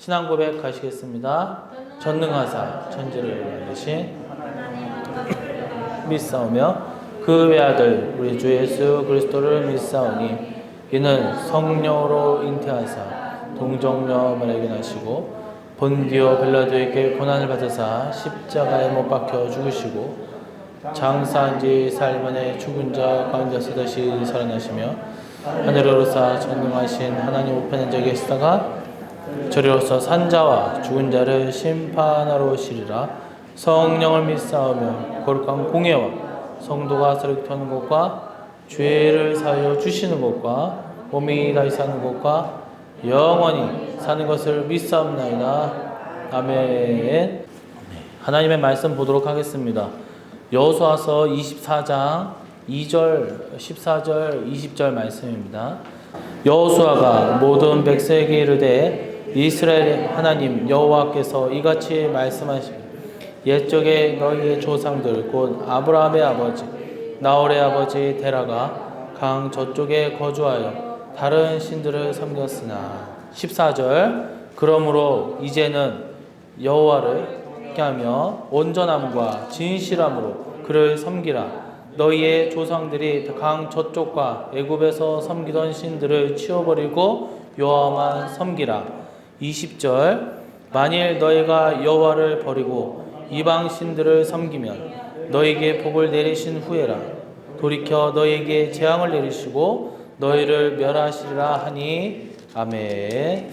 신앙 고백 하시겠습니다. 전능하사 천지를 만드신 믿사오며 그 외아들 우리 주 예수 그리스도를 믿사오니 이는 성령으로 잉태하사 동정녀 마리아에게 나시고 본디오 빌라도에게 고난을 받으사 십자가에 못 박혀 죽으시고 장사한 지 사흘 만에 죽은 자 가운데서 다시 살아나시며 하늘에 오르사 전능하신 하나님 우편에 계시다가 저리로서 산자와 죽은 자를 심판하러 오시리라. 성령을 믿사오며 거룩한 공예와 성도가 서로 하는 것과 죄를 사하여 주시는 것과 몸이 다시 사는 것과 영원히 사는 것을 믿사옵나이다. 아멘. 하나님의 말씀 보도록 하겠습니다. 여호수아서 24장 2절, 14절, 20절 말씀입니다. 여호수아가 모든 백성에게 이르되 이스라엘의 하나님 여호와께서 이같이 말씀하시기 옛적에 너희의 조상들 곧 아브라함의 아버지 나홀의 아버지 데라가 강 저쪽에 거주하여 다른 신들을 섬겼으나 14절 그러므로 이제는 여호와를 하며 온전함과 진실함으로 그를 섬기라. 너희의 조상들이 강 저쪽과 애굽에서 섬기던 신들을 치워버리고 여호와만 섬기라. 20절 만일 너희가 여호와를 버리고 이방 신들을 섬기면 너희에게 복을 내리신 후에라 돌이켜 너희에게 재앙을 내리시고 너희를 멸하시리라 하니 아멘. 네.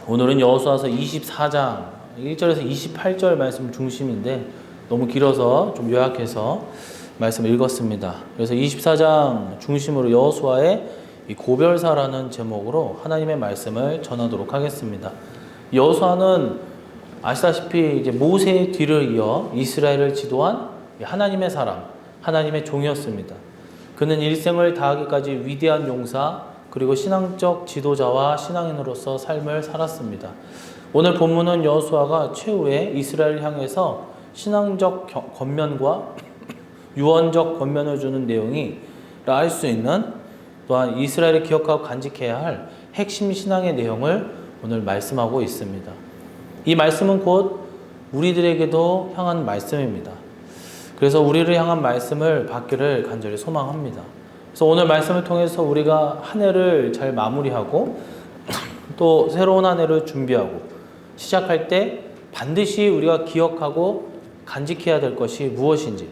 오늘은 여호수아서 24장 1절에서 28절 말씀 중심인데 너무 길어서 좀 요약해서 말씀을 읽었습니다. 그래서 24장 중심으로 여호수아의 이 고별사라는 제목으로 하나님의 말씀을 전하도록 하겠습니다. 여호수아는 아시다시피 이제 모세의 뒤를 이어 이스라엘을 지도한 하나님의 사람, 하나님의 종이었습니다. 그는 일생을 다하기까지 위대한 용사 그리고 신앙적 지도자와 신앙인으로서 삶을 살았습니다. 오늘 본문은 여호수아가 최후의 이스라엘을 향해서 신앙적 권면과 유언적 권면을 주는 내용이 알 수 있는 또한 이스라엘을 기억하고 간직해야 할 핵심 신앙의 내용을 오늘 말씀하고 있습니다. 이 말씀은 곧 우리들에게도 향한 말씀입니다. 그래서 우리를 향한 말씀을 받기를 간절히 소망합니다. 그래서 오늘 말씀을 통해서 우리가 한 해를 잘 마무리하고 또 새로운 한 해를 준비하고 시작할 때 반드시 우리가 기억하고 간직해야 될 것이 무엇인지,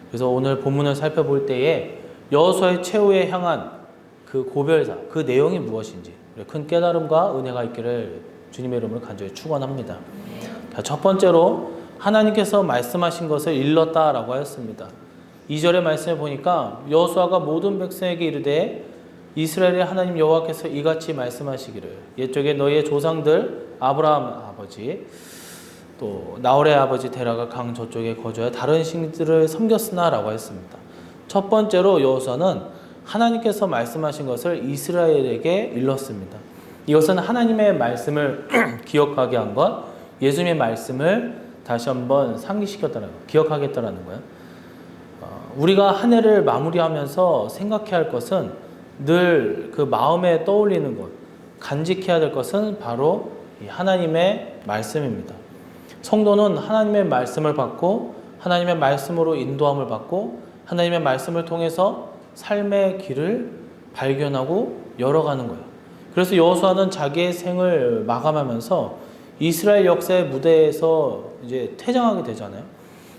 그래서 오늘 본문을 살펴볼 때에 여호수아의 최후에 향한 그 고별사, 그 내용이 무엇인지 큰 깨달음과 은혜가 있기를 주님의 이름으로 간절히 축원합니다. 자, 첫 번째로 하나님께서 말씀하신 것을 일렀다라고 하였습니다. 2절의 말씀을 보니까 여호수아가 모든 백성에게 이르되 이스라엘의 하나님 여호와께서 이같이 말씀하시기를 옛적에 너희의 조상들 아브라함 아버지 또 나홀의 아버지 데라가 강 저쪽에 거주하여 다른 신들을 섬겼으나 라고 했습니다. 첫 번째로 여호수아는 하나님께서 말씀하신 것을 이스라엘에게 일렀습니다. 이것은 하나님의 말씀을 기억하게 한 것, 예수님의 말씀을 다시 한번 상기시켰다는 것, 기억하겠다는 거예요. 우리가 한 해를 마무리하면서 생각해야 할 것은 늘 그 마음에 떠올리는 것, 간직해야 될 것은 바로 이 하나님의 말씀입니다. 성도는 하나님의 말씀을 받고 하나님의 말씀으로 인도함을 받고 하나님의 말씀을 통해서 삶의 길을 발견하고 열어가는 거예요. 그래서 여호수아는 자기의 생을 마감하면서 이스라엘 역사의 무대에서 이제 퇴장하게 되잖아요.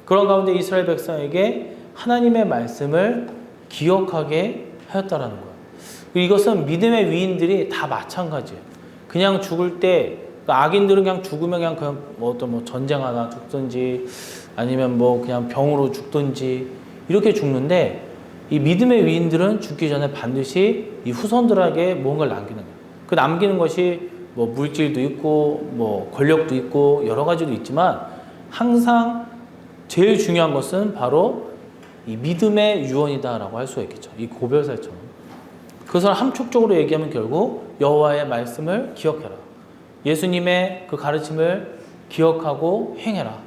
그런 가운데 이스라엘 백성에게 하나님의 말씀을 기억하게 하였다라는 거예요. 이것은 믿음의 위인들이 다 마찬가지예요. 그냥 죽을 때 악인들은 그냥 죽으면 그냥 어떤 전쟁 하나 죽든지 아니면 그냥 병으로 죽든지 이렇게 죽는데 이 믿음의 위인들은 죽기 전에 반드시 이 후손들에게 무언가를 남기는 거예요. 그 남기는 것이 물질도 있고 권력도 있고 여러 가지도 있지만 항상 제일 중요한 것은 바로 이 믿음의 유언이다라고 할 수가 있겠죠. 이 고별살처럼. 그것을 함축적으로 얘기하면 결국 여호와의 말씀을 기억해라. 예수님의 그 가르침을 기억하고 행해라.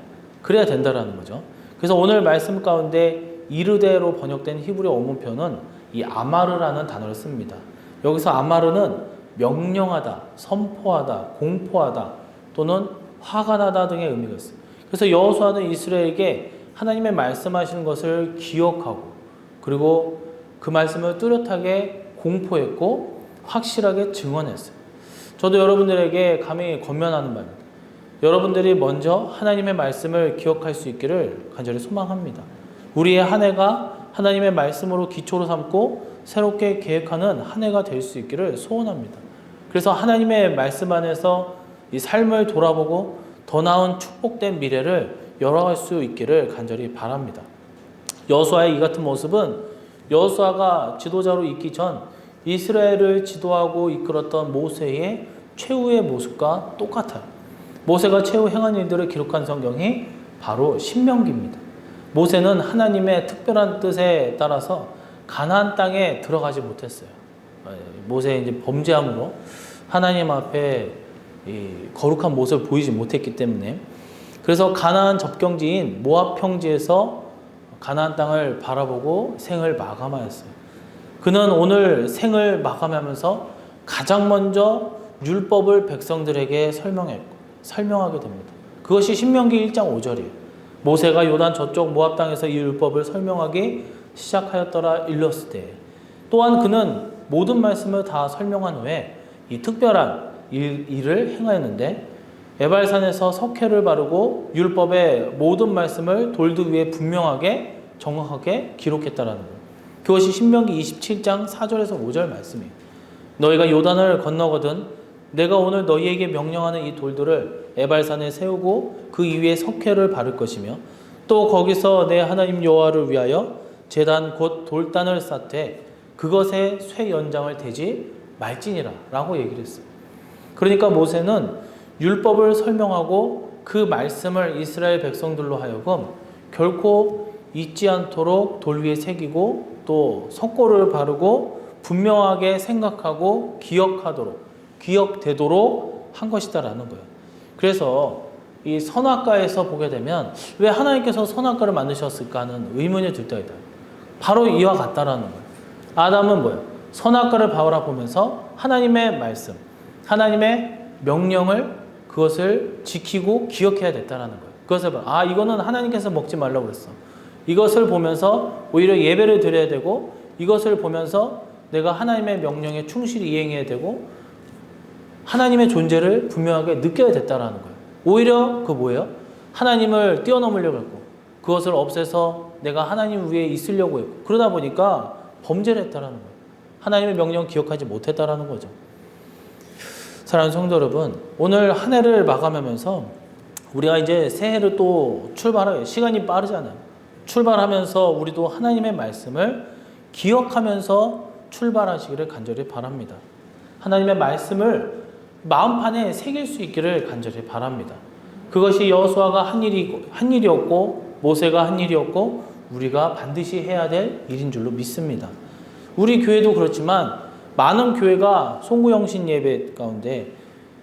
그래야 된다라는 거죠. 그래서 오늘 말씀 가운데 이르되로 번역된 히브리 원문표는 이 아마르라는 단어를 씁니다. 여기서 아마르는 명령하다, 선포하다, 공포하다 또는 화가 나다 등의 의미가 있어요. 그래서 여호수아는 이스라엘에게 하나님의 말씀하시는 것을 기억하고 그리고 그 말씀을 뚜렷하게 공포했고 확실하게 증언했어요. 저도 여러분들에게 감히 권면하는 바입니다. 여러분들이 먼저 하나님의 말씀을 기억할 수 있기를 간절히 소망합니다. 우리의 한 해가 하나님의 말씀으로 기초로 삼고 새롭게 계획하는 한 해가 될 수 있기를 소원합니다. 그래서 하나님의 말씀 안에서 이 삶을 돌아보고 더 나은 축복된 미래를 열어갈 수 있기를 간절히 바랍니다. 여호수아의 이 같은 모습은 여호수아가 지도자로 있기 전 이스라엘을 지도하고 이끌었던 모세의 최후의 모습과 똑같아요. 모세가 최후 행한 일들을 기록한 성경이 바로 신명기입니다. 모세는 하나님의 특별한 뜻에 따라서 가나안 땅에 들어가지 못했어요. 모세의 이제 범죄함으로 하나님 앞에 이 거룩한 모습을 보이지 못했기 때문에 그래서 가나안 접경지인 모압 평지에서 가나안 땅을 바라보고 생을 마감하였어요. 그는 오늘 생을 마감하면서 가장 먼저 율법을 백성들에게 설명하게 됩니다. 그것이 신명기 1장 5절이에요. 모세가 요단 저쪽 모압 땅에서 이 율법을 설명하기 시작하였더라 일렀을 때 또한 그는 모든 말씀을 다 설명한 후에 이 특별한 일을 행하였는데 에발산에서 석회를 바르고 율법의 모든 말씀을 돌들 위에 분명하게 정확하게 기록했다라는 거예요. 그것이 신명기 27장 4절에서 5절 말씀이에요. 너희가 요단을 건너거든 내가 오늘 너희에게 명령하는 이 돌들을 에발산에 세우고 그 위에 석회를 바를 것이며 또 거기서 내 하나님 여호와를 위하여 제단 곧 돌단을 쌓되 그것에 쇠 연장을 대지 말지니라 라고 얘기를 했어요. 그러니까 모세는 율법을 설명하고 그 말씀을 이스라엘 백성들로 하여금 결코 잊지 않도록 돌 위에 새기고 또 석고를 바르고 분명하게 생각하고 기억되도록 한 것이다라는 거예요. 그래서 이 선악과에서 보게 되면 왜 하나님께서 선악과를 만드셨을까 하는 의문이 들 때가 있다. 바로 이와 같다라는 거예요. 아담은 뭐예요? 선악과를 바라보면서 하나님의 말씀, 하나님의 명령을 그것을 지키고 기억해야 됐다라는 거예요. 그것을 이거는 하나님께서 먹지 말라고 그랬어. 이것을 보면서 오히려 예배를 드려야 되고 이것을 보면서 내가 하나님의 명령에 충실히 이행해야 되고 하나님의 존재를 분명하게 느껴야 됐다라는 거예요. 오히려 그 뭐예요? 하나님을 뛰어넘으려고 했고 그것을 없애서 내가 하나님 위에 있으려고 했고 그러다 보니까 범죄를 했다라는 거예요. 하나님의 명령 기억하지 못했다라는 거죠. 사랑하는 성도 여러분, 오늘 한 해를 마감하면서 우리가 이제 새해를 또 출발해요. 시간이 빠르잖아요. 출발하면서 우리도 하나님의 말씀을 기억하면서 출발하시기를 간절히 바랍니다. 하나님의 말씀을 마음판에 새길 수 있기를 간절히 바랍니다. 그것이 여호수아가 한 일이었고 모세가 한 일이었고 우리가 반드시 해야 될 일인 줄로 믿습니다. 우리 교회도 그렇지만 많은 교회가 송구영신 예배 가운데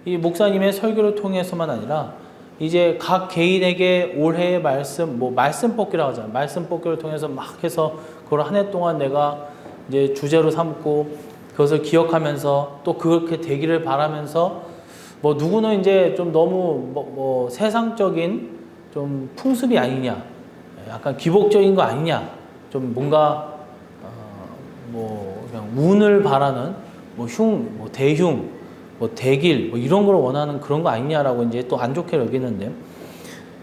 이 목사님의 설교를 통해서만 아니라 이제 각 개인에게 올해의 말씀, 말씀 뽑기라고 하잖아요. 말씀 뽑기를 통해서 막 해서 그걸 한 해 동안 내가 이제 주제로 삼고 그것을 기억하면서 또 그렇게 되기를 바라면서 누구는 이제 좀 너무 세상적인 좀 풍습이 아니냐, 약간 기복적인 거 아니냐, 좀 뭔가 그냥 운을 바라는 대흉, 대길 이런 걸 원하는 그런 거 아니냐라고 이제 또 안 좋게 여기는데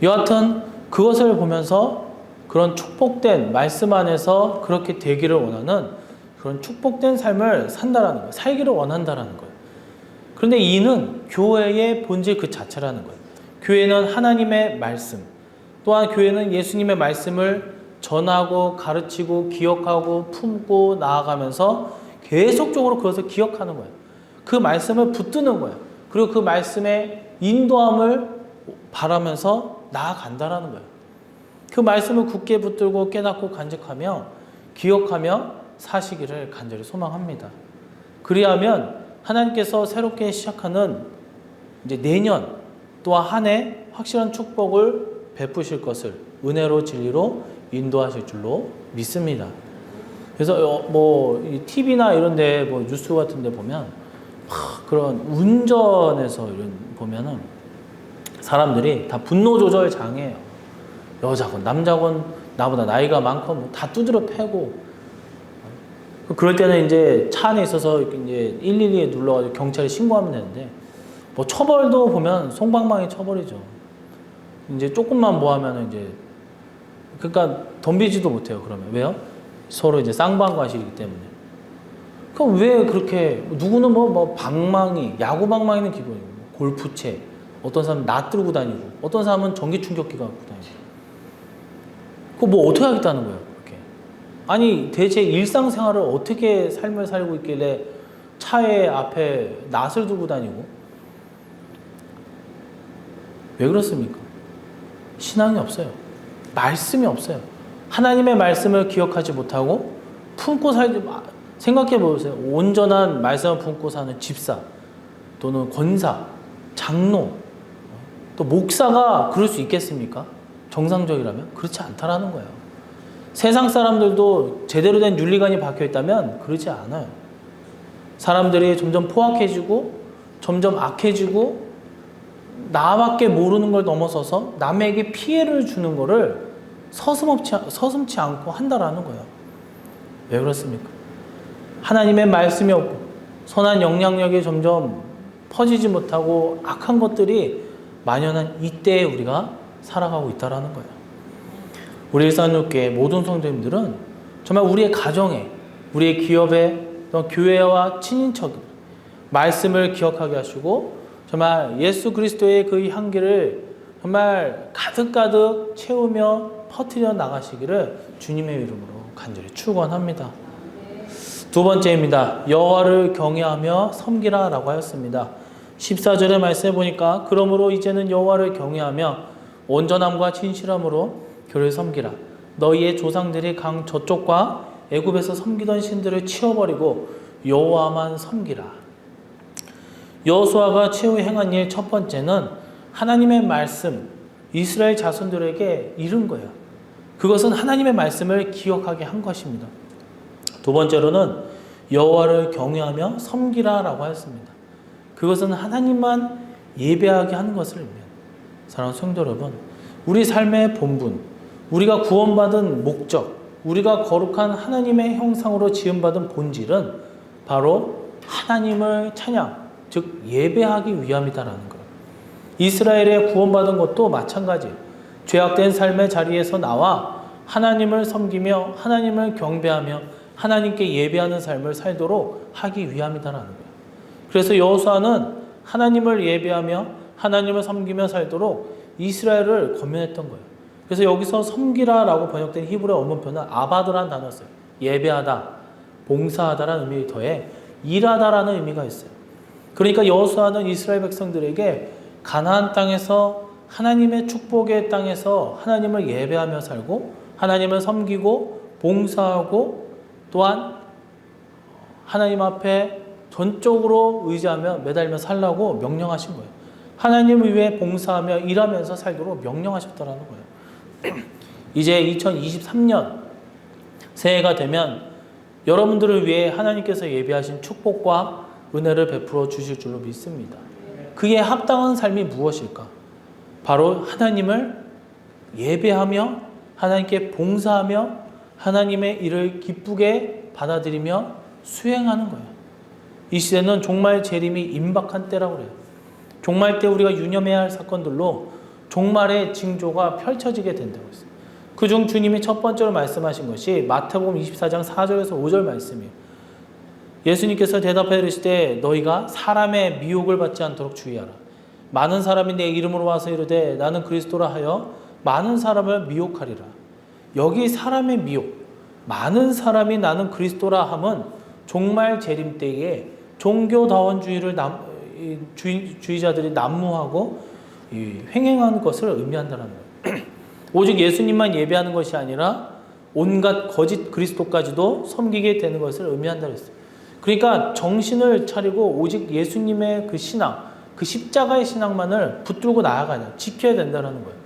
여하튼 그것을 보면서 그런 축복된 말씀 안에서 그렇게 되기를 원하는 그런 축복된 삶을 산다라는 거예요. 살기를 원한다라는 거예요. 그런데 이는 교회의 본질 그 자체라는 거예요. 교회는 하나님의 말씀, 또한 교회는 예수님의 말씀을 전하고 가르치고 기억하고 품고 나아가면서 계속적으로 그것을 기억하는 거예요. 그 말씀을 붙드는 거예요. 그리고 그 말씀의 인도함을 바라면서 나아간다라는 거예요. 그 말씀을 굳게 붙들고 깨닫고 간직하며 기억하며 사시기를 간절히 소망합니다. 그리하면 하나님께서 새롭게 시작하는 이제 내년 또한 한 해 확실한 축복을 베푸실 것을 은혜로 진리로 인도하실 줄로 믿습니다. 그래서 이 TV나 이런 데 뉴스 같은 데 보면 그런 운전에서 이런 보면은 사람들이 다 분노 조절 장애예요. 여자건 남자건 나보다 나이가 많건 다 두드려 패고, 그럴 때는 이제 차 안에 있어서 이제 112에 눌러가지고 경찰에 신고하면 되는데, 뭐 처벌도 보면 솜방망이 처벌이죠. 이제 조금만 뭐 하면은 이제, 그러니까 덤비지도 못해요. 그러면 왜요? 서로 이제 쌍방과실이기 때문에. 그럼 왜 그렇게, 누구는 뭐 방망이, 야구 방망이는 기본이고, 골프채, 어떤 사람은 낫 들고 다니고, 어떤 사람은 전기 충격기가 갖고 다니고. 그거 뭐 어떻게 하겠다는 거예요, 그렇게. 아니, 대체 일상생활을 어떻게 삶을 살고 있길래 차에 앞에 낫을 두고 다니고. 왜 그렇습니까? 신앙이 없어요. 말씀이 없어요. 하나님의 말씀을 기억하지 못하고 품고 살지, 생각해 보세요. 온전한 말씀을 품고 사는 집사, 또는 권사, 장로, 또 목사가 그럴 수 있겠습니까? 정상적이라면? 그렇지 않다라는 거예요. 세상 사람들도 제대로 된 윤리관이 박혀 있다면 그렇지 않아요. 사람들이 점점 포악해지고 점점 악해지고 나밖에 모르는 걸 넘어서서 남에게 피해를 주는 거를 서슴지 않고 한다라는 거예요. 왜 그렇습니까? 하나님의 말씀이 없고 선한 영향력이 점점 퍼지지 못하고 악한 것들이 만연한 이때에 우리가 살아가고 있다라는 거예요. 우리 일산육교회 모든 성도님들은 정말 우리의 가정에, 우리의 기업에, 또 교회와 친인척 말씀을 기억하게 하시고 정말 예수 그리스도의 그 향기를 정말 가득가득 채우며 퍼뜨려 나가시기를 주님의 이름으로 간절히 축원합니다. 두 번째입니다. 여호와를 경외하며 섬기라 라고 하였습니다. 14절의 말씀에 보니까 그러므로 이제는 여호와를 경외하며 온전함과 진실함으로 그를 섬기라. 너희의 조상들이 강 저쪽과 애굽에서 섬기던 신들을 치워버리고 여호와만 섬기라. 여호수아가 최후 행한 일 첫 번째는 하나님의 말씀, 이스라엘 자손들에게 이른 거예요. 그것은 하나님의 말씀을 기억하게 한 것입니다. 두 번째로는 여호와를 경외하며 섬기라라고 하였습니다. 그것은 하나님만 예배하게 하는 것을 의미합니다. 사랑하는 성도 여러분, 우리 삶의 본분, 우리가 구원받은 목적, 우리가 거룩한 하나님의 형상으로 지음받은 본질은 바로 하나님을 찬양, 즉 예배하기 위함이다라는 거예요. 이스라엘의 구원받은 것도 마찬가지예요. 죄악된 삶의 자리에서 나와 하나님을 섬기며 하나님을 경배하며 하나님께 예배하는 삶을 살도록 하기 위함이다라는 거예요. 그래서 여호수아는 하나님을 예배하며 하나님을 섬기며 살도록 이스라엘을 권면했던 거예요. 그래서 여기서 섬기라라고 번역된 히브리 원문표는 아바드라는 단어를 써요. 예배하다, 봉사하다라는 의미 더해 일하다라는 의미가 있어요. 그러니까 여호수아는 이스라엘 백성들에게 가나안 땅에서 하나님의 축복의 땅에서 하나님을 예배하며 살고 하나님을 섬기고 봉사하고 또한 하나님 앞에 전적으로 의지하며 매달리며 살라고 명령하신 거예요. 하나님을 위해 봉사하며 일하면서 살도록 명령하셨다라는 거예요. 이제 2023년 새해가 되면 여러분들을 위해 하나님께서 예비하신 축복과 은혜를 베풀어 주실 줄로 믿습니다. 그에 합당한 삶이 무엇일까? 바로 하나님을 예배하며 하나님께 봉사하며 하나님의 일을 기쁘게 받아들이며 수행하는 거예요. 이 시대는 종말 재림이 임박한 때라고 그래요. 종말 때 우리가 유념해야 할 사건들로 종말의 징조가 펼쳐지게 된다고 했어요. 그중 주님이 첫 번째로 말씀하신 것이 마태복음 24장 4절에서 5절 말씀이에요. 예수님께서 대답하여 이르시되 너희가 사람의 미혹을 받지 않도록 주의하라. 많은 사람이 내 이름으로 와서 이르되 나는 그리스도라 하여 많은 사람을 미혹하리라. 여기 사람의 미혹, 많은 사람이 나는 그리스도라 함은 종말 재림 때에 종교다원주의를 주의자들이 난무하고 횡행하는 것을 의미한다는 거예요. 오직 예수님만 예배하는 것이 아니라 온갖 거짓 그리스도까지도 섬기게 되는 것을 의미한다고 했어요. 그러니까 정신을 차리고 오직 예수님의 그 신앙, 그 십자가의 신앙만을 붙들고 나아가야 지켜야 된다는 거예요.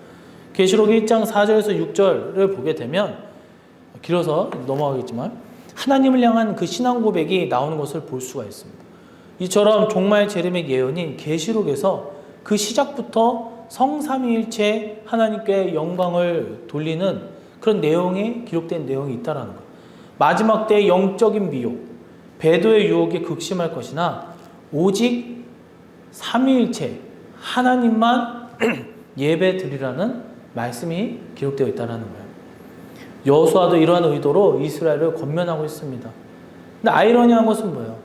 계시록 1장 4절에서 6절을 보게 되면 길어서 넘어가겠지만 하나님을 향한 그 신앙 고백이 나오는 것을 볼 수가 있습니다. 이처럼 종말 재림의 예언인 계시록에서 그 시작부터 성삼위일체 하나님께 영광을 돌리는 그런 내용이 기록된 내용이 있다라는 거예요. 마지막 때의 영적인 미혹, 배도의 유혹에 극심할 것이나 오직 삼위일체 하나님만 예배 드리라는 말씀이 기록되어 있다는 거예요. 여호수아도 이러한 의도로 이스라엘을 권면하고 있습니다. 근데 아이러니한 것은 뭐예요?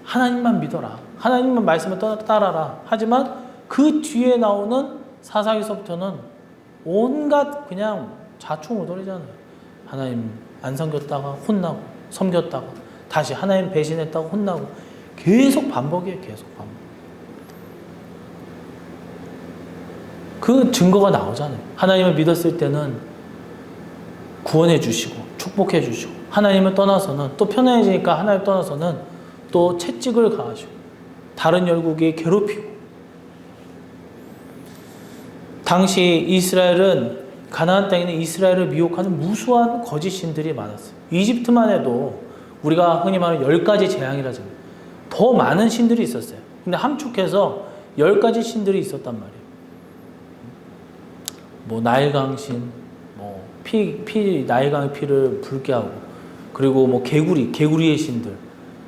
하나님만 믿어라. 하나님만 말씀을 따라라. 하지만 그 뒤에 나오는 사사기서부터는 온갖 그냥 자충우돌이잖아요. 하나님 안 섬겼다가 혼나고, 섬겼다가 다시 하나님 배신했다가 혼나고, 계속 반복이에요. 계속 반복. 그 증거가 나오잖아요. 하나님을 믿었을 때는 구원해 주시고 축복해 주시고, 하나님을 떠나서는 또 편해지니까 하나님 떠나서는 또 채찍을 가하시고 다른 열국이 괴롭히고. 당시 이스라엘은, 가나안 땅에는 이스라엘을 미혹하는 무수한 거짓 신들이 많았어요. 이집트만 해도 우리가 흔히 말하는 10가지 재앙이라잖아요. 더 많은 신들이 있었어요. 근데 함축해서 10가지 신들이 있었단 말이에요. 뭐 나일강신, 뭐 나일강의 피를 붉게 하고, 그리고 뭐 개구리의 신들,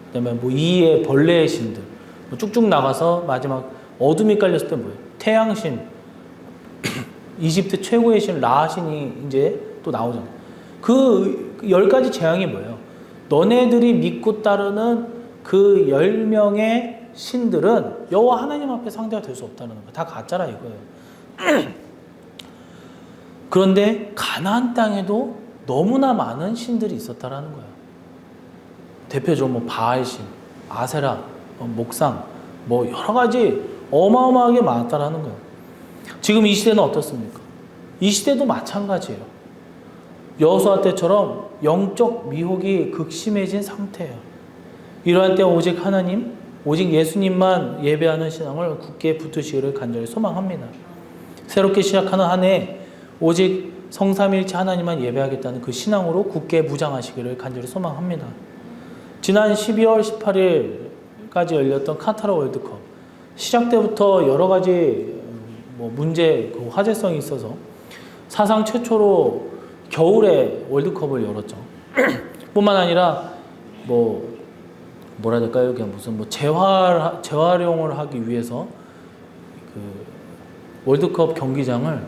그다음에 뭐 이의 벌레의 신들, 뭐 쭉쭉 나가서 마지막 어둠이 깔렸을 때 뭐예요? 태양신, 이집트 최고의 신 라신이 이제 또 나오잖아요. 그 10가지 재앙이 뭐예요? 너네들이 믿고 따르는 그 10명의 신들은 여호와 하나님 앞에 상대가 될 수 없다는 거예요. 다 가짜라 이거예요. 그런데 가나안 땅에도 너무나 많은 신들이 있었다라는 거예요. 대표적으로 뭐 바알신, 아세라, 목상, 뭐 여러 가지 어마어마하게 많았다라는 거예요. 지금 이 시대는 어떻습니까? 이 시대도 마찬가지예요. 여호수아 때처럼 영적 미혹이 극심해진 상태예요. 이러한 때 오직 하나님, 오직 예수님만 예배하는 신앙을 굳게 붙드시기를 간절히 소망합니다. 새롭게 시작하는 한 해 오직 성삼일체 하나님만 예배하겠다는 그 신앙으로 굳게 무장하시기를 간절히 소망합니다. 지난 12월 18일까지 열렸던 카타르 월드컵, 시작 때부터 여러 가지 문제, 화제성이 있어서 사상 최초로 겨울에 월드컵을 열었죠. 뿐만 아니라 뭐라 해야 될까요? 그냥 무슨 재활용을 하기 위해서 그 월드컵 경기장을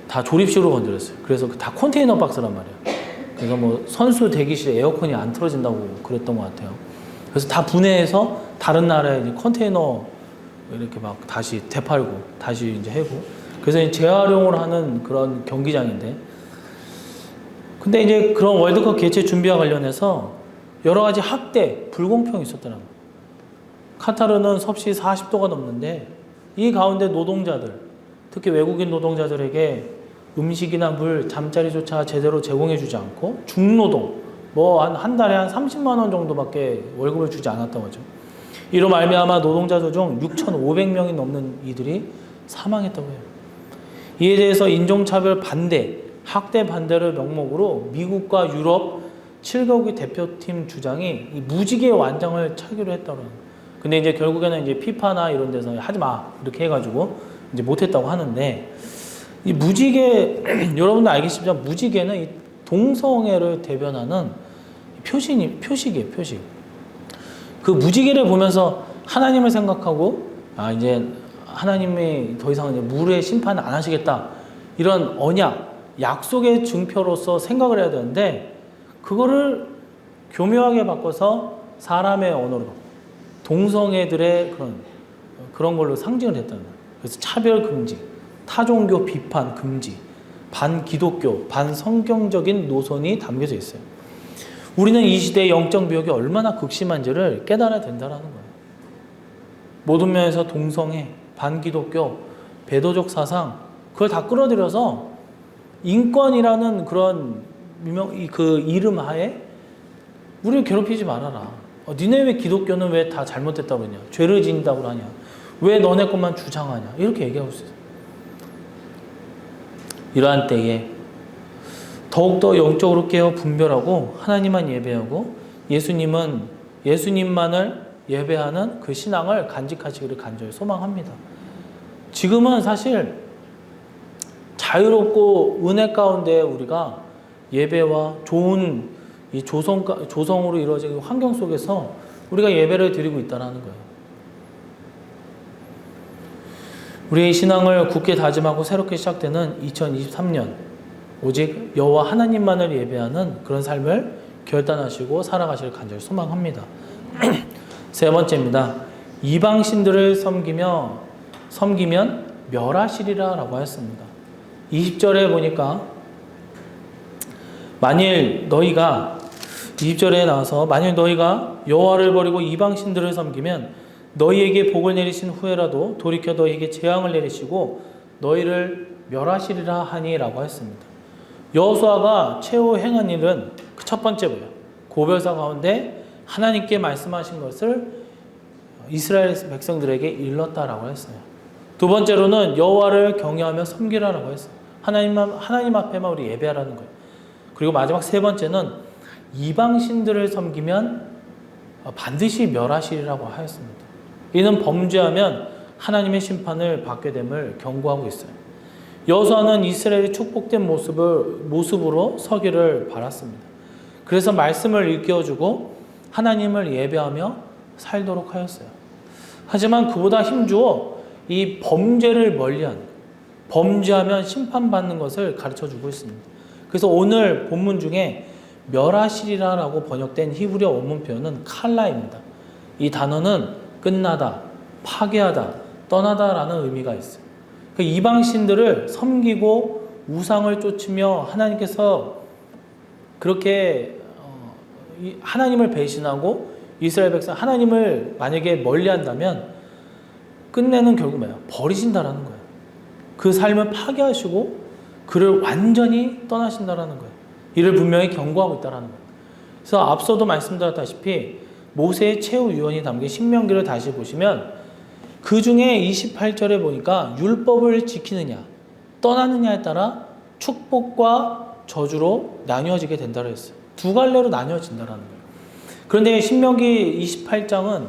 다 조립식으로 건드렸어요. 그래서 다 컨테이너 박스란 말이에요. 그래서 뭐 선수 대기실에 에어컨이 안 틀어진다고 그랬던 것 같아요. 그래서 다 분해해서 다른 나라에 이제 컨테이너 이렇게 막 다시 되팔고 다시 이제 해고. 그래서 이제 재활용을 하는 그런 경기장인데, 근데 이제 그런 월드컵 개최 준비와 관련해서 여러 가지 학대, 불공평이 있었더라고요. 카타르는 섭씨 40도가 넘는데 이 가운데 노동자들, 특히 외국인 노동자들에게 음식이나 물, 잠자리조차 제대로 제공해주지 않고 중노동, 뭐 한 달에 한 30만 원 정도밖에 월급을 주지 않았다고 하죠. 이로 말미암아 노동자들 중 6,500명이 넘는 이들이 사망했다고 해요. 이에 대해서 인종차별 반대, 학대 반대를 명목으로 미국과 유럽 7개국의 대표팀 주장이 이 무지개 완장을 차기로 했다고 해요. 근데 이제 결국에는 이제 피파나 이런 데서 하지 마 이렇게 해가지고 이제 못했다고 하는데, 이 무지개 여러분도 알겠지만 무지개는 이 동성애를 대변하는 표식이에요, 표식. 그 무지개를 보면서 하나님을 생각하고, 이제 하나님이 더 이상 이제 물의 심판을 안 하시겠다, 이런 언약, 약속의 증표로서 생각을 해야 되는데, 그거를 교묘하게 바꿔서 사람의 언어로 동성애들의 그런 걸로 상징을 했다는 거예요. 그래서 차별 금지, 타종교 비판 금지, 반기독교, 반성경적인 노선이 담겨져 있어요. 우리는 이 시대의 영적 미혹이 얼마나 극심한지를 깨달아야 된다는 거예요. 모든 면에서 동성애, 반기독교, 배도적 사상, 그걸 다 끌어들여서 인권이라는 그런 그 이름 하에 우리를 괴롭히지 말아라. 니네 왜 기독교는 왜 다 잘못됐다고 그러냐? 죄를 지닌다고 하냐? 왜 너네 것만 주장하냐? 이렇게 얘기하고 있어요. 이러한 때에 더욱더 영적으로 깨어 분별하고 하나님만 예배하고 예수님만을 예배하는 그 신앙을 간직하시기를 간절히 소망합니다. 지금은 사실 자유롭고 은혜 가운데 우리가 예배와 좋은 이 조성으로 이루어진 환경 속에서 우리가 예배를 드리고 있다는 거예요. 우리의 신앙을 굳게 다짐하고 새롭게 시작되는 2023년, 오직 여호와 하나님만을 예배하는 그런 삶을 결단하시고 살아가시길 간절히 소망합니다. 세 번째입니다. 이방신들을 섬기면 멸하시리라 라고 하였습니다. 20절에 보니까 만일 너희가 20절에 나와서 만일 너희가 여호와를 버리고 이방신들을 섬기면 너희에게 복을 내리신 후에라도 돌이켜 너희에게 재앙을 내리시고 너희를 멸하시리라 하니 라고 했습니다. 여호수아가 최후 행한 일은 그 첫 번째 뭐예요? 고별사 가운데 하나님께 말씀하신 것을 이스라엘 백성들에게 일렀다라고 했어요. 두 번째로는 여호와를 경외하며 섬기라라고 했어요. 하나님 앞에만 우리 예배하라는 거예요. 그리고 마지막 세 번째는 이방신들을 섬기면 반드시 멸하시리라고 하였습니다. 이는 범죄하면 하나님의 심판을 받게 됨을 경고하고 있어요. 여호수아는 이스라엘의 축복된 모습으로 서기를 바랐습니다. 그래서 말씀을 일깨워주고 하나님을 예배하며 살도록 하였어요. 하지만 그보다 힘주어 이 범죄를 멀리한, 범죄하면 심판받는 것을 가르쳐주고 있습니다. 그래서 오늘 본문 중에 멸하시리라라고 번역된 히브리어 원문 표현은 칼라입니다. 이 단어는 끝나다, 파괴하다, 떠나다라는 의미가 있어요. 그 이방신들을 섬기고 우상을 쫓으며 하나님께서 그렇게 하나님을 배신하고 이스라엘 백성 하나님을 만약에 멀리한다면 끝내는 결국 뭐예요? 버리신다라는 거예요. 그 삶을 파괴하시고 그를 완전히 떠나신다라는 거예요. 이를 분명히 경고하고 있다라는 거예요. 그래서 앞서도 말씀드렸다시피 모세의 최후 유언이 담긴 신명기를 다시 보시면 그 중에 28절에 보니까 율법을 지키느냐 떠나느냐에 따라 축복과 저주로 나뉘어지게 된다고 했어요. 두 갈래로 나뉘어진다는 거예요. 그런데 신명기 28장은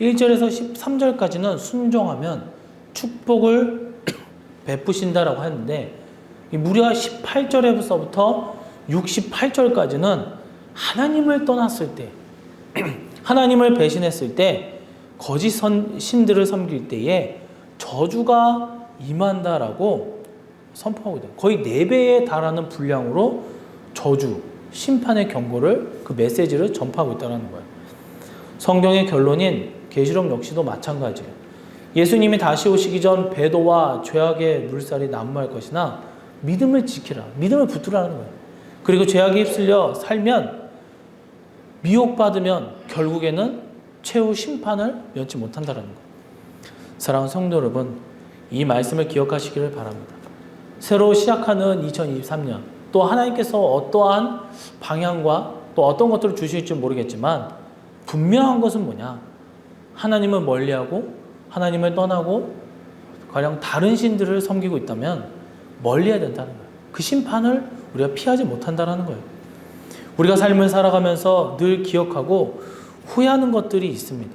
1절에서 13절까지는 순종하면 축복을 베푸신다라고 하는데 무려 18절에서부터 68절까지는 하나님을 떠났을 때 하나님을 배신했을 때 거짓 신들을 섬길 때에 저주가 임한다라고 선포하고 있다. 거의 4배에 달하는 분량으로 저주, 심판의 경고를 그 메시지를 전파하고 있다는 거예요. 성경의 결론인 계시록 역시도 마찬가지예요. 예수님이 다시 오시기 전 배도와 죄악의 물살이 난무할 것이나 믿음을 지키라, 믿음을 붙들라는 거예요. 그리고 죄악에 휩쓸려 살면 미혹받으면 결국에는 최후 심판을 면치 못한다는 거예요. 사랑하는 성도 여러분, 이 말씀을 기억하시기를 바랍니다. 새로 시작하는 2023년, 또 하나님께서 어떠한 방향과 또 어떤 것들을 주실지 모르겠지만 분명한 것은 뭐냐? 하나님을 멀리하고 하나님을 떠나고 가령 다른 신들을 섬기고 있다면 멀리해야 된다는 거예요. 그 심판을 우리가 피하지 못한다는 거예요. 우리가 삶을 살아가면서 늘 기억하고 후회하는 것들이 있습니다.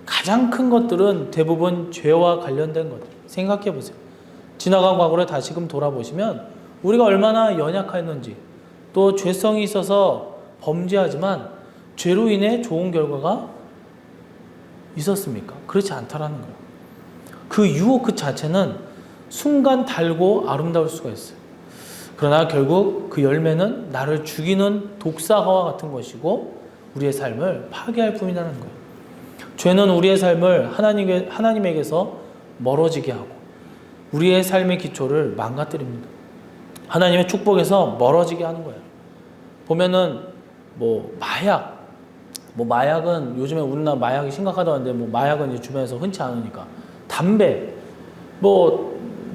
가장 큰 것들은 대부분 죄와 관련된 것들. 생각해 보세요. 지나간 과거를 다시금 돌아보시면 우리가 얼마나 연약했는지, 또 죄성이 있어서 범죄하지만 죄로 인해 좋은 결과가 있었습니까? 그렇지 않다라는 거예요. 그 유혹 그 자체는 순간 달고 아름다울 수가 있어요. 그러나 결국 그 열매는 나를 죽이는 독사와 같은 것이고 우리의 삶을 파괴할 뿐이라는 거예요. 죄는 우리의 삶을 하나님에게서 멀어지게 하고 우리의 삶의 기초를 망가뜨립니다. 하나님의 축복에서 멀어지게 하는 거예요. 보면은 마약은 요즘에 우리나라 마약이 심각하다는데 마약은 이제 주변에서 흔치 않으니까 담배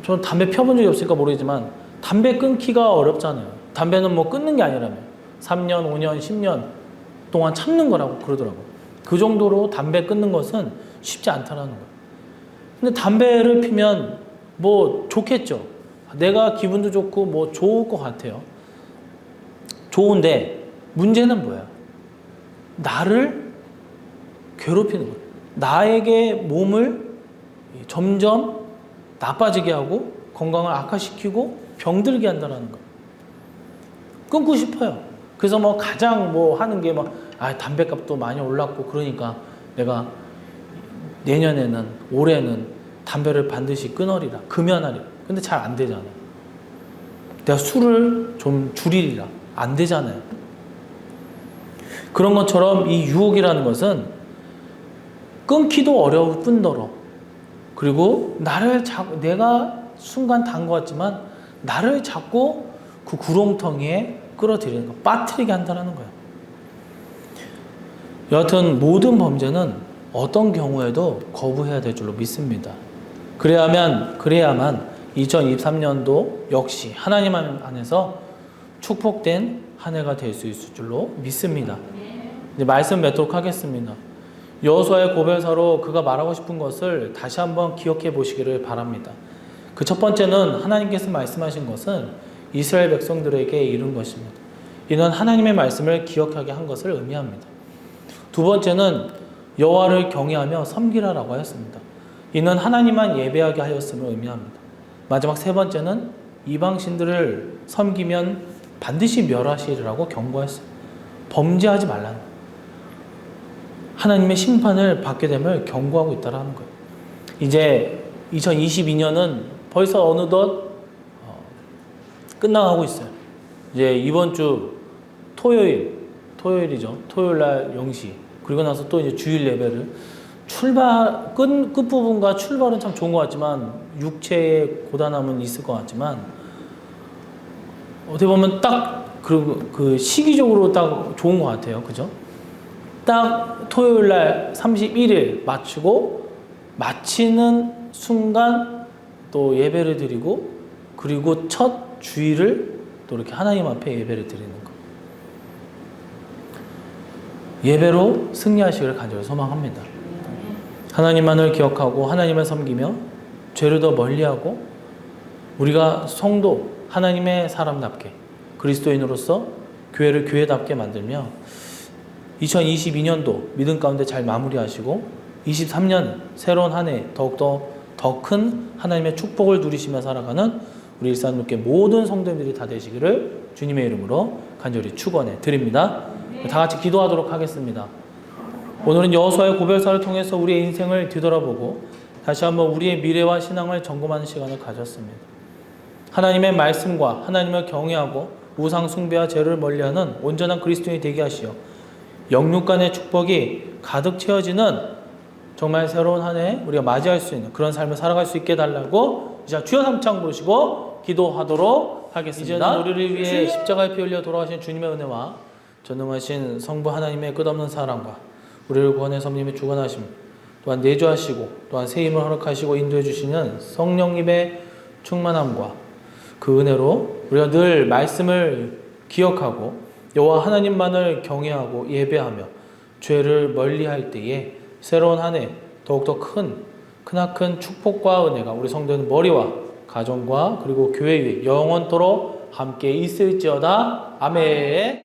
저는 담배 펴본 적이 없으니까 모르겠지만 담배 끊기가 어렵잖아요. 담배는 끊는 게 아니라며 3년, 5년, 10년 동안 참는 거라고 그러더라고요. 그 정도로 담배 끊는 것은 쉽지 않다는 거예요. 근데 담배를 피면 좋겠죠. 내가 기분도 좋고 좋을 것 같아요. 좋은데 문제는 뭐야? 나를 괴롭히는 거예요. 나에게 몸을 점점 나빠지게 하고 건강을 악화시키고 병들게 한다는 거예요. 끊고 싶어요. 그래서 뭐 가장 뭐 하는 게 막 담배값도 많이 올랐고 그러니까 내가 내년에는 올해는 담배를 반드시 끊으리라 금연하리라. 근데 잘 안 되잖아요. 내가 술을 좀 줄이리라. 안 되잖아요. 그런 것처럼 이 유혹이라는 것은 끊기도 어려울 뿐더러 그리고 내가 순간 단 것 같지만 나를 자꾸 그 구렁텅이에 끌어들이는 거, 빠뜨리게 한다는 거예요. 여하튼 모든 범죄는 어떤 경우에도 거부해야 될 줄로 믿습니다. 그래야만 2023년도 역시 하나님 안에서 축복된 한 해가 될 수 있을 줄로 믿습니다. 이제 말씀 맺도록 하겠습니다. 여호수아의 고별사로 그가 말하고 싶은 것을 다시 한번 기억해 보시기를 바랍니다. 그 첫 번째는 하나님께서 말씀하신 것은 이스라엘 백성들에게 이룬 것입니다. 이는 하나님의 말씀을 기억하게 한 것을 의미합니다. 두 번째는 여호와를 경외하며 섬기라라고 하였습니다. 이는 하나님만 예배하게 하였음을 의미합니다. 마지막 세 번째는 이방신들을 섬기면 반드시 멸하시리라고 경고했어요. 범죄하지 말라는 거예요. 하나님의 심판을 받게 됨을 경고하고 있다는 거예요. 이제 2022년은 벌써 어느덧 끝나가고 있어요. 이제 이번 주 토요일이죠. 토요일 날 0시. 그리고 나서 또 이제 주일 예배를 끝부분과 출발은 참 좋은 것 같지만 육체의 고단함은 있을 것 같지만 어떻게 보면 딱 그 시기적으로 딱 좋은 것 같아요. 그죠? 딱 토요일 날 31일 마치는 순간 또 예배를 드리고 그리고 첫 주일을 또 이렇게 하나님 앞에 예배를 드리는 것. 예배로 승리하시기를 간절히 소망합니다. 하나님만을 기억하고 하나님을 섬기며 죄를 더 멀리하고 우리가 성도 하나님의 사람답게 그리스도인으로서 교회를 교회답게 만들며 2022년도 믿음 가운데 잘 마무리하시고 23년 새로운 한 해 더욱더 더 큰 하나님의 축복을 누리시며 살아가는 우리 일산육교 모든 성도님들이 다 되시기를 주님의 이름으로 간절히 축원해 드립니다. 다 같이 기도하도록 하겠습니다. 오늘은 여호수아의 고별사를 통해서 우리의 인생을 뒤돌아보고 다시 한번 우리의 미래와 신앙을 점검하는 시간을 가졌습니다. 하나님의 말씀과 하나님을 경외하고 우상 숭배와 죄를 멀리하는 온전한 그리스도인이 되게 하시어 영육간의 축복이 가득 채워지는 정말 새로운 한 해 우리가 맞이할 수 있는 그런 삶을 살아갈 수 있게 해달라고 이제 주여 삼창 부르시고 기도하도록 하겠습니다. 이제는 우리를 위해 십자가에 피 흘려 돌아가신 주님의 은혜와 전능하신 성부 하나님의 끝없는 사랑과 우리를 구원해 성님의 주관하심 또한 내주하시고 또한 새 힘을 허락하시고 인도해 주시는 성령님의 충만함과 그 은혜로 우리가 늘 말씀을 기억하고 여호와 하나님만을 경외하고 예배하며 죄를 멀리할 때에 새로운 한 해 더욱더 크나큰 축복과 은혜가 우리 성도의 머리와 가정과 그리고 교회 위에 영원토록 함께 있을지어다. 아멘.